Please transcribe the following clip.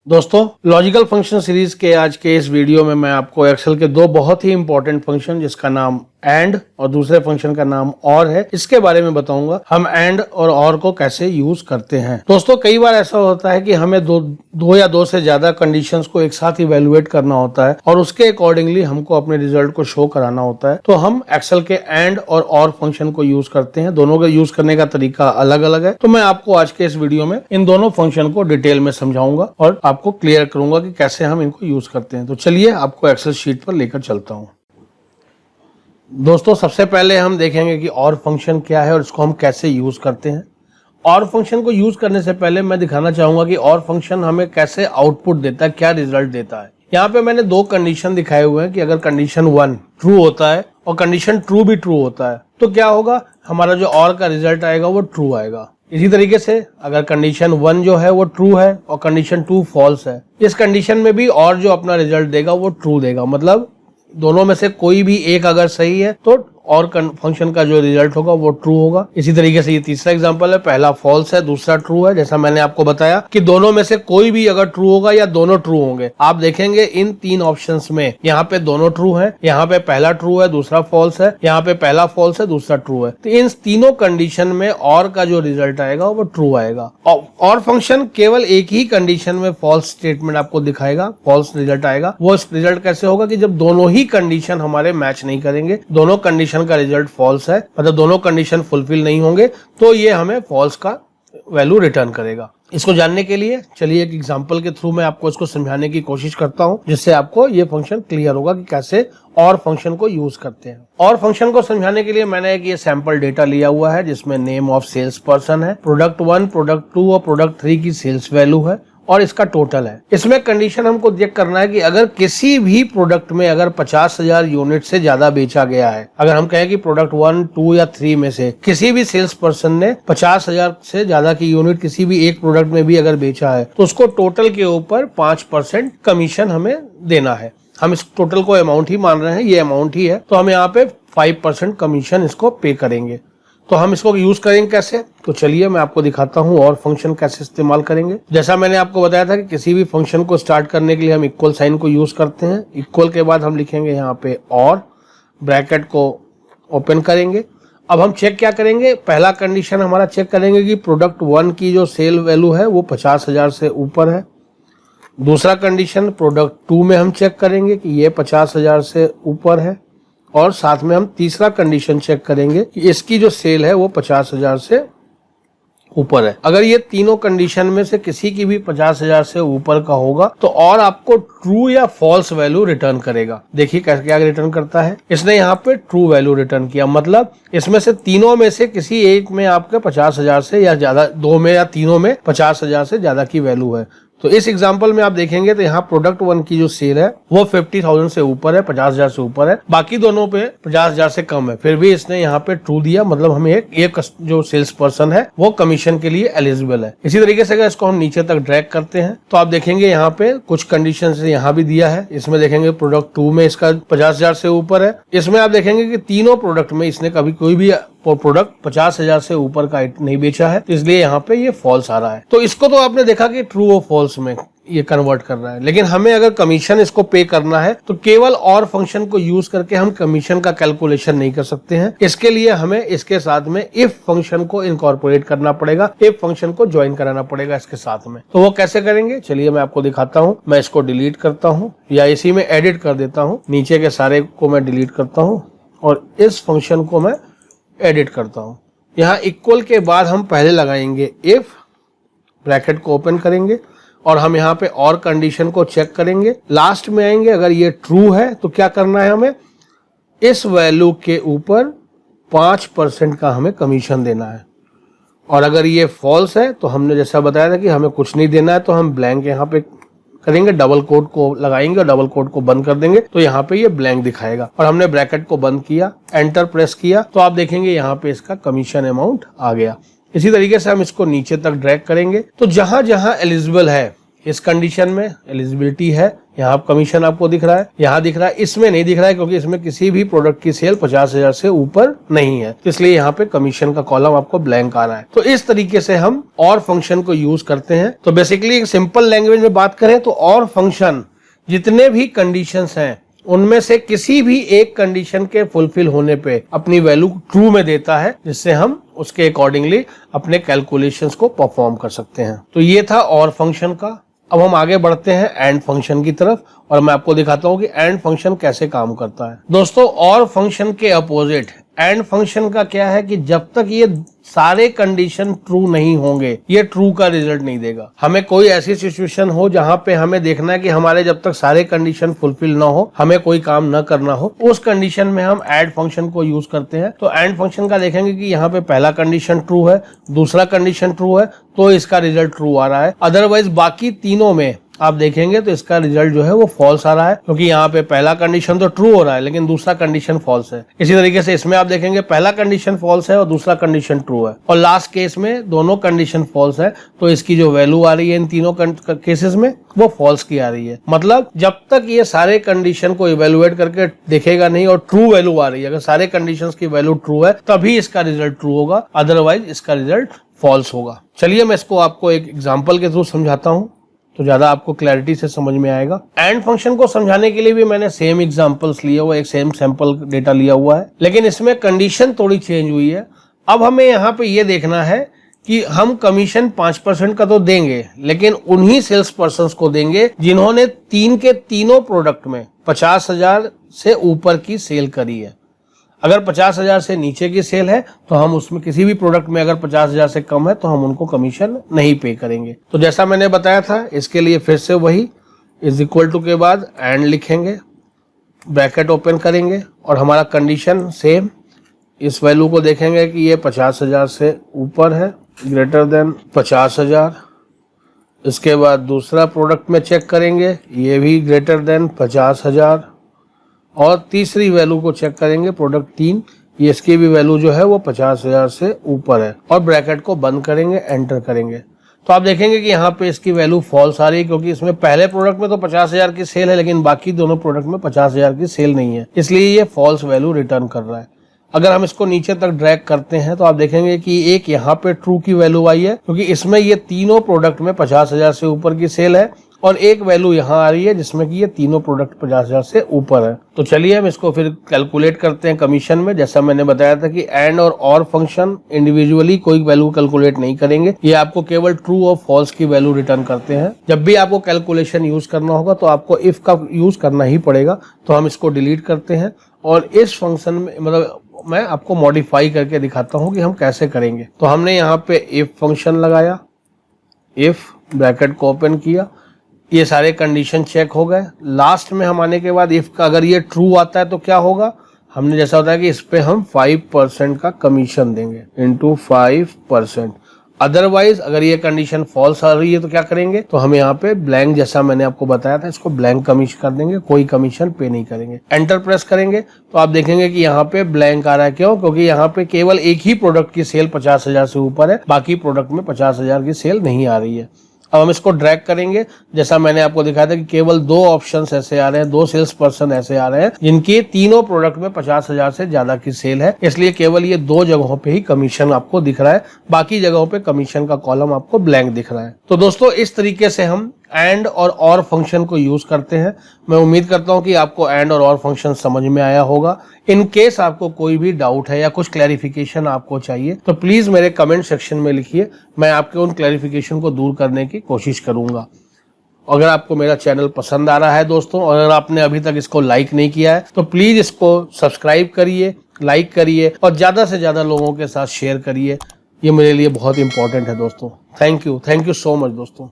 दोस्तों, logical function series के आज के इस वीडियो में मैं आपको एक्सेल के दो बहुत ही इंपॉर्टेंट फंक्शन जिसका नाम एंड और दूसरे फंक्शन का नाम और है, इसके बारे में बताऊंगा। हम एंड और को कैसे यूज करते हैं। दोस्तों, कई बार ऐसा होता है कि हमें दो या दो से ज्यादा कंडीशंस को एक साथ इवेलुएट करना होता है और उसके अकॉर्डिंगली हमको अपने रिजल्ट को शो कराना होता है। तो हम एक्सेल के एंड और फंक्शन को यूज करते हैं। दोनों का यूज करने का तरीका अलग अलग है। तो मैं आपको आज के इस वीडियो में इन दोनों फंक्शन को डिटेल में समझाऊंगा और आपको क्लियर करूंगा कि कैसे हम इनको यूज करते हैं। तो चलिए आपको एक्सेल शीट पर लेकर चलता हूं। दोस्तों, सबसे पहले हम देखेंगे कि और फंक्शन क्या है और इसको हम कैसे यूज करते हैं। और फंक्शन को यूज करने से पहले मैं दिखाना चाहूंगा कि और फंक्शन हमें कैसे आउटपुट देता है, क्या रिजल्ट देता है। यहाँ पे मैंने दो कंडीशन दिखाए हुए हैं कि अगर कंडीशन 1 ट्रू होता है और कंडीशन 2 भी ट्रू होता है तो क्या होगा, हमारा जो और का रिजल्ट आएगा वो ट्रू आएगा। इसी तरीके से अगर कंडीशन 1 जो है वो ट्रू है और कंडीशन 2 फॉल्स है, इस कंडीशन में भी और जो अपना रिजल्ट देगा वो ट्रू देगा। मतलब दोनों में से कोई भी एक अगर सही है तो और फंक्शन का जो रिजल्ट होगा वो ट्रू होगा। इसी तरीके से ये तीसरा एग्जांपल है, पहला फॉल्स है दूसरा ट्रू है। जैसा मैंने आपको बताया कि दोनों में से कोई भी अगर ट्रू होगा या दोनों ट्रू होंगे। आप देखेंगे इन तीन ऑप्शंस में यहाँ पे दोनों ट्रू है, यहाँ पे पहला ट्रू है दूसरा फॉल्स है, यहाँ पे पहला फॉल्स है दूसरा ट्रू है। तो इन तीनों कंडीशन में और का जो रिजल्ट आएगा वो ट्रू आएगा। और फंक्शन केवल एक ही कंडीशन में फॉल्स स्टेटमेंट आपको दिखाएगा, फॉल्स रिजल्ट आएगा। वो रिजल्ट कैसे होगा कि जब दोनों ही कंडीशन हमारे मैच नहीं करेंगे, दोनों कंडीशन का रिजल्ट फॉल्स है, मतलब दोनों कंडीशन फुलफिल नहीं होंगे, तो ये हमें फॉल्स का वैल्यू रिटर्न करेगा। इसको जानने के लिए चलिए एक एग्जांपल के थ्रू मैं आपको इसको समझाने की कोशिश करता हूं, जिससे आपको ये फंक्शन क्लियर होगा कि कैसे और फंक्शन को यूज करते हैं। और फंक्शन को समझाने के लिए मैंने एक ये सैंपल डेटा लिया हुआ है जिसमें नेम ऑफ सेल्स पर्सन है, प्रोडक्ट 1, प्रोडक्ट 2 और प्रोडक्ट 3 की सेल्स वैल्यू है और इसका टोटल है। इसमें कंडीशन हमको चेक करना है कि अगर किसी भी प्रोडक्ट में अगर 50,000 यूनिट से ज्यादा बेचा गया है, अगर हम कहें कि प्रोडक्ट 1, 2 या 3 में से किसी भी सेल्स पर्सन ने 50,000 से ज्यादा की यूनिट किसी भी एक प्रोडक्ट में भी अगर बेचा है तो उसको टोटल के ऊपर 5% कमीशन हमें देना है। हम इस टोटल को अमाउंट ही मान रहे हैं, ये अमाउंट ही है, तो हम यहाँ पे 5% कमीशन इसको पे करेंगे। तो हम इसको यूज करेंगे कैसे, तो चलिए मैं आपको दिखाता हूं और फंक्शन कैसे इस्तेमाल करेंगे। जैसा मैंने आपको बताया था कि किसी भी फंक्शन को स्टार्ट करने के लिए हम इक्वल साइन को यूज करते हैं। इक्वल के बाद हम लिखेंगे यहाँ पे और, ब्रैकेट को ओपन करेंगे। अब हम चेक क्या करेंगे, पहला कंडीशन हमारा चेक करेंगे कि प्रोडक्ट 1 की जो सेल वैल्यू है वो 50,000 से ऊपर है। दूसरा कंडीशन प्रोडक्ट 2 में हम चेक करेंगे कि ये 50,000 से ऊपर है और साथ में हम तीसरा कंडीशन चेक करेंगे कि इसकी जो सेल है वो 50,000 से ऊपर है। अगर ये तीनों कंडीशन में से किसी की भी 50,000 से ऊपर का होगा तो और आपको ट्रू या फॉल्स वैल्यू रिटर्न करेगा। देखिए कैसे क्या रिटर्न करता है। इसने यहाँ पे ट्रू वैल्यू रिटर्न किया, मतलब इसमें से तीनों में से किसी एक में आपके 50,000 से या ज्यादा, दो में या तीनों में 50,000 से ज्यादा की वैल्यू है। तो इस एग्जांपल में आप देखेंगे तो यहाँ प्रोडक्ट 1 की जो सेल है वो 50,000 से ऊपर है, 50,000 से ऊपर है, बाकी दोनों पे 50,000 से कम है। फिर भी इसने यहाँ पे ट्रू दिया, मतलब हमें एक जो सेल्स पर्सन है वो कमीशन के लिए एलिजिबल है। इसी तरीके से अगर इसको हम नीचे तक ड्रैग करते हैं तो आप देखेंगे यहाँ पे कुछ कंडीशन यहाँ भी दिया है। इसमें देखेंगे प्रोडक्ट 2 में इसका 50,000 से ऊपर है। इसमें आप देखेंगे कि तीनों प्रोडक्ट में इसने कभी कोई भी प्रोडक्ट 50,000 से ऊपर का नहीं बेचा है, इसलिए यहाँ पे ये फॉल्स आ रहा है। तो इसको तो आपने देखा कि ट्रू और फॉल्स में ये कन्वर्ट कर रहा है। लेकिन हमें अगर कमीशन इसको पे करना है तो केवल और फंक्शन को यूज करके हम कमीशन का कैलकुलेशन नहीं कर सकते हैं। इसके लिए हमें इसके साथ में इफ फंक्शन को इनकॉर्पोरेट करना पड़ेगा, इफ फंक्शन को ज्वाइन कराना पड़ेगा इसके साथ में। तो वो कैसे करेंगे, चलिए मैं आपको दिखाता हूँ। मैं इसको डिलीट करता हूँ या इसी में एडिट कर देता हूँ। नीचे के सारे को मैं डिलीट करता हूँ और इस फंक्शन को मैं एडिट करता हूं। यहाँ इक्वल के बाद हम पहले लगाएंगे इफ, ब्रैकेट को ओपन करेंगे और हम यहाँ पे और कंडीशन को चेक करेंगे। लास्ट में आएंगे, अगर ये ट्रू है तो क्या करना है, हमें इस वैल्यू के ऊपर 5% का हमें कमीशन देना है। और अगर ये फॉल्स है तो हमने जैसा बताया था कि हमें कुछ नहीं देना है, तो हम ब्लैंक यहाँ पे करेंगे, डबल कोट को लगाएंगे और डबल कोट को बंद कर देंगे तो यहाँ पे ये ब्लैंक दिखाएगा। और हमने ब्रैकेट को बंद किया, एंटर प्रेस किया तो आप देखेंगे यहाँ पे इसका कमीशन अमाउंट आ गया। इसी तरीके से हम इसको नीचे तक ड्रैग करेंगे तो जहां जहां एलिजिबल है, इस कंडीशन में एलिजिबिलिटी है, यहाँ कमीशन आपको दिख रहा है, यहाँ दिख रहा है, इसमें नहीं दिख रहा है क्योंकि इसमें किसी भी प्रोडक्ट की सेल 50,000 से ऊपर नहीं है, इसलिए यहाँ पे कमीशन का कॉलम आपको ब्लैंक आ रहा है। तो इस तरीके से हम और फंक्शन को यूज करते हैं। तो बेसिकली एक सिंपल लैंग्वेज में बात करें तो और फंक्शन जितने भी कंडीशंस हैं उनमें से किसी भी एक कंडीशन के फुलफिल होने पे अपनी वैल्यू ट्रू में देता है, जिससे हम उसके अकॉर्डिंगली अपने कैलकुलेशंस को परफॉर्म कर सकते हैं। तो ये था और फंक्शन का। अब हम आगे बढ़ते हैं एंड फंक्शन की तरफ और मैं आपको दिखाता हूं कि एंड फंक्शन कैसे काम करता है। दोस्तों, और फंक्शन के अपोजिट एंड फंक्शन का क्या है कि जब तक ये सारे कंडीशन ट्रू नहीं होंगे ये ट्रू का रिजल्ट नहीं देगा। हमें कोई ऐसी सिचुएशन हो जहां पे हमें देखना है कि हमारे जब तक सारे कंडीशन फुलफिल ना हो, हमें कोई काम न करना हो, उस कंडीशन में हम ऐड फंक्शन को यूज करते हैं। तो ऐड फंक्शन का देखेंगे कि यहाँ पे पहला कंडीशन ट्रू है, दूसरा कंडीशन ट्रू है, तो इसका रिजल्ट ट्रू आ रहा है। अदरवाइज बाकी तीनों में आप देखेंगे तो इसका रिजल्ट जो है वो फॉल्स आ रहा है, क्योंकि यहाँ पे पहला कंडीशन तो ट्रू हो रहा है लेकिन दूसरा कंडीशन फॉल्स है। इसी तरीके से इसमें आप देखेंगे पहला कंडीशन फॉल्स है और दूसरा कंडीशन ट्रू है, और लास्ट केस में दोनों कंडीशन फॉल्स है, तो इसकी जो वैल्यू आ रही है इन तीनों केसेस में वो फॉल्स की आ रही है। मतलब जब तक ये सारे कंडीशन को इवेलुएट करके देखेगा नहीं और ट्रू वैल्यू आ रही है, अगर सारे कंडीशंस की वैल्यू ट्रू है तभी इसका रिजल्ट ट्रू होगा, अदरवाइज इसका रिजल्ट फॉल्स होगा। चलिए मैं इसको आपको एक एग्जांपल के थ्रू समझाता हूं तो ज्यादा आपको क्लैरिटी से समझ में आएगा। एंड फंक्शन को समझाने के लिए भी मैंने सेम एग्जांपल्स लिए हुआ, एक सेम सैंपल डेटा लिया हुआ है, लेकिन इसमें कंडीशन थोड़ी चेंज हुई है। अब हमें यहाँ पे ये देखना है कि हम कमीशन 5% का तो देंगे, लेकिन उन्हीं सेल्स पर्सन को देंगे जिन्होंने तीन के तीनों प्रोडक्ट में 50,000 से ऊपर की सेल करी है। अगर 50,000 से नीचे की सेल है तो हम उसमें किसी भी प्रोडक्ट में अगर 50,000 से कम है तो हम उनको कमीशन नहीं पे करेंगे। तो जैसा मैंने बताया था, इसके लिए फिर से वही इज इक्वल टू के बाद एंड लिखेंगे, ब्रैकेट ओपन करेंगे और हमारा कंडीशन सेम, इस वैल्यू को देखेंगे कि ये 50,000 से ऊपर है, ग्रेटर देन 50,000। इसके बाद दूसरा प्रोडक्ट में चेक करेंगे, ये भी ग्रेटर देन 50,000, और तीसरी वैल्यू को चेक करेंगे प्रोडक्ट 3, ये इसकी भी वैल्यू जो है वो 50,000 से ऊपर है, और ब्रैकेट को बंद करेंगे, एंटर करेंगे। तो आप देखेंगे कि यहाँ पे इसकी वैल्यू फॉल्स आ रही है, क्योंकि इसमें पहले प्रोडक्ट में तो 50,000 की सेल है लेकिन बाकी दोनों प्रोडक्ट में 50,000 की सेल नहीं है, इसलिए ये फॉल्स वैल्यू रिटर्न कर रहा है। अगर हम इसको नीचे तक ड्रैग करते हैं तो आप देखेंगे कि एक यहाँ पे ट्रू की वैल्यू आई है, क्योंकि इसमें ये तीनों प्रोडक्ट में 50,000 से ऊपर की सेल है, और एक वैल्यू यहाँ आ रही है जिसमें कि ये तीनों प्रोडक्ट 50,000 से ऊपर है। तो चलिए हम इसको फिर कैलकुलेट करते हैं कमीशन में। जैसा मैंने बताया था कि एंड और फंक्शन इंडिविजुअली कोई वैल्यू कैलकुलेट नहीं करेंगे, ये आपको केवल ट्रू और फॉल्स की वैल्यू रिटर्न करते हैं। जब भी आपको कैलकुलेशन यूज करना होगा तो आपको इफ का यूज करना ही पड़ेगा। तो हम इसको डिलीट करते हैं और इस फंक्शन में मतलब मैं आपको मॉडिफाई करके दिखाता हूं कि हम कैसे करेंगे। तो हमने यहाँ पे इफ फंक्शन लगाया, इफ ब्रैकेट को ओपन किया, ये सारे कंडीशन चेक हो गए। लास्ट में हम आने के बाद इफ का अगर ये ट्रू आता है तो क्या होगा, हमने जैसा होता है कि इस पे हम 5% का कमीशन देंगे इंटू 5%। अदरवाइज अगर ये कंडीशन फॉल्स आ रही है तो क्या करेंगे, तो हम यहाँ पे ब्लैंक, जैसा मैंने आपको बताया था, इसको ब्लैंक कमीशन कर देंगे, कोई कमीशन पे नहीं करेंगे। एंटर प्रेस करेंगे तो आप देखेंगे कि यहाँ पे ब्लैंक आ रहा है। क्यों? क्योंकि यहाँ पे केवल एक ही प्रोडक्ट की सेल 50,000 से ऊपर है, बाकी प्रोडक्ट में 50,000 की सेल नहीं आ रही है। अब हम इसको ड्रैग करेंगे, जैसा मैंने आपको दिखाया था कि केवल 2 ऑप्शंस ऐसे आ रहे हैं, 2 सेल्स पर्सन ऐसे आ रहे हैं जिनकी तीनों प्रोडक्ट में 50,000 से ज्यादा की सेल है, इसलिए केवल ये 2 जगहों पे ही कमीशन आपको दिख रहा है, बाकी जगहों पे कमीशन का कॉलम आपको ब्लैंक दिख रहा है। तो दोस्तों इस तरीके से हम एंड और फंक्शन को यूज करते हैं। मैं उम्मीद करता हूं कि आपको एंड और फंक्शन समझ में आया होगा। इन केस आपको कोई भी डाउट है या कुछ क्लैरिफिकेशन आपको चाहिए तो प्लीज मेरे कमेंट सेक्शन में लिखिए, मैं आपके उन क्लैरिफिकेशन को दूर करने की कोशिश करूंगा। अगर आपको मेरा चैनल पसंद आ रहा है दोस्तों, और अगर आपने अभी तक इसको लाइक नहीं किया है तो प्लीज इसको सब्सक्राइब करिए, लाइक करिए और ज्यादा से ज्यादा लोगों के साथ शेयर करिए। ये मेरे लिए बहुत इंपॉर्टेंट है दोस्तों। थैंक यू सो मच दोस्तों।